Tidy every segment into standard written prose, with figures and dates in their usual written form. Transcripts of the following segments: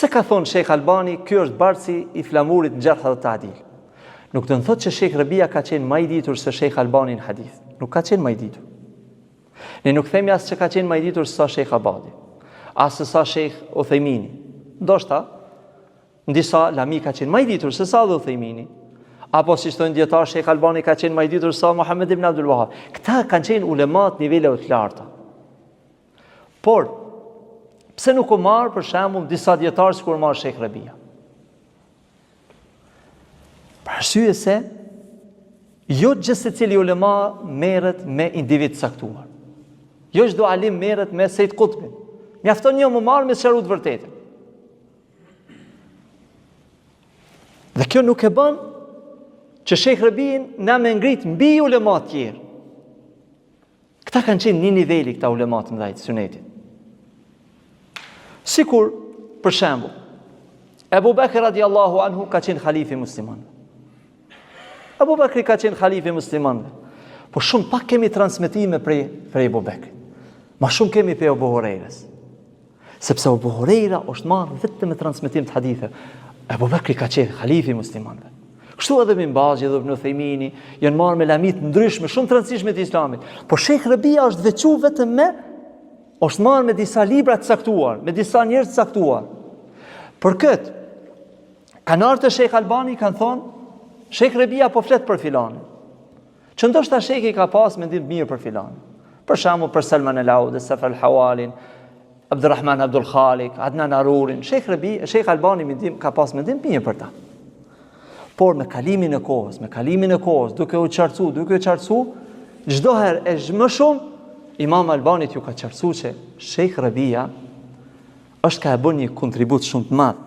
Se ka thonë Sheikh Albani, kjo është bartësi i flamurit në Gjarh dhe Ta'dil. Nuk të në thotë që Sheikh Rabia ka qenë më i ditur se Sheikh Albani në hadith. Nuk ka qenë më i ditur. Ne nuk themi asë që ka qenë më i ditur se sa Sheikh Abadi, asë sa Sheikh Uthejmini. Ndoshta, në disa lami ka qenë më i ditur se sa dhe Uthejmini. Apo si shtojnë djetar, Sheikh Albani ka qenë më i ditur se sa Muhammed ibn Abdul Wahab. Këta kanë qenë ulemat nivele të larta. Por, pse nuk u marë për shembull disa djetarë si kur marë Sheikh Rabia? Për arsye se jo gjithë secili ulema merret me individ caktuar. Jo çdo alim merret me Sejt Kutbin. Mjafton një më marrë me sqaruar të vërtetën. Dhe kjo nuk e bën që Sheikh Rabiin na me ngrit mbi ulema të tjerë. Këta kanë qenë një niveli këta ulema të mëdhej të sunetit. Sikur, për shembull, Ebu Bekri radiallahu anhu ka qenë khalifi muslimanëve. Ebu Bekri ka qenë khalifi muslimanëve. Po shumë pak kemi transmetime prej Ebu Bekrit. Ma shumë kemi për Ebu Hurejrës. Sepse Ebu Hurejra është marrë vetëm me transmetim të hadithe. Ebu Bekri ka qenë khalifi muslimanëve. Kështu edhe Ibn Bazi dhe Ibn Uthejmini janë marrë me lamit ndryshme, shumë të rëndësishme të islamit. Po Sheikh Rabia është veçu vetëm është marrë me disa libra të caktuar, me disa njerëz të caktuar. Për këtë, kanë ardhur te Sheikh Albani kanë thonë, Sheikh Rabia po flet për filanin. Që ndoshta Sheikhi ka pas mendim mirë për filanin. Për shembull për Salman el-Aud, Safar al-Hawalin, Abdurrahman Abdul Khalik, Adnan Arurin, Sheikh Albani ka pas mendim mirë për ta. Por me kalimin e kohës, duke u qartësu, çdo herë e më shumë Imam Albanit ju ka qartësu që Sheikh Rabia është ka e bën një kontribut shumë të madh.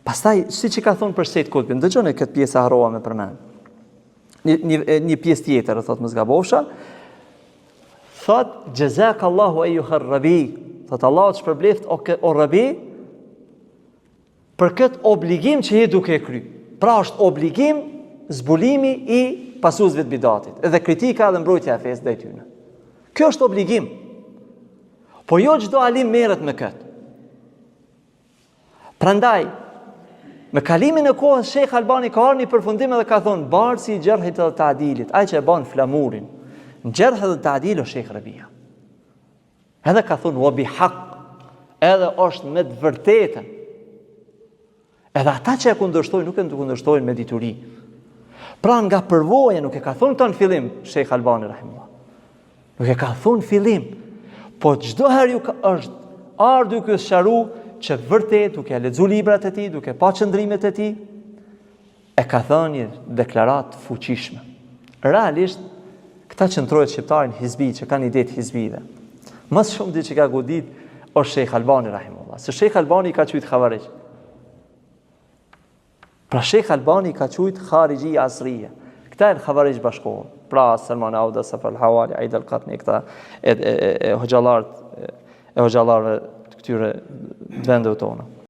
Pastaj, si që ka thonë për Sejt Kutbin, dëgjoni këtë pjesë e harrova me përmend. Një pjesë tjetër, thot më zgabosha, thot, Jazakallahu eyyuhar Rabi, thot Allah të shpërbleft o Rabi, për këtë obligim që je duke kry. Pra është obligim zbulimi i pasuzve të bidatit, edhe kritika dhe mbrojtja e fesë ndaj tyre. Kjo është obligim. Po jo çdo alim merret me këtë. Prandaj, me kalimin e kohës, Sheikh Albani ka ardhur në përfundim dhe ka thonë, barsi i Gjarhit dhe Ta'dilit, ai që e bën flamurin, në Gjarh dhe Ta'dil është Sheikh Rabia. Edhe ka thonë, wa bihaq, edhe është me të vërtetën. Edhe ata që e kundërshtojnë, nuk e kundërshtojnë me dituri. Pra nga përvoja, nuk e ka thonë këta në fillim, Sheikh Albani rahimullah. Nuk e ka thonë fillim, po çdo herë ju është ardhur duke sqaru që vërtet duke lexuar librat e tij, duke pa qëndrimet e tij, e ka thënë një deklaratë fuqishme. Realisht, këta qëndrojët shqiptarin hizbi, që kanë ide të hizbive. Më shumë di që ka godit është Sheikh Albani rahimullah. Se Sheikh Albani ka quajtur Khawarij. Pra Sheikh Albani ka quajtur Khariji Asriya. Këta janë Khawarij bashkëkohor. Pra Salman Auda, Safar al-Hawali, Aid al-Qatni, këta e hoxhallarëve të këtyre vendeve tona.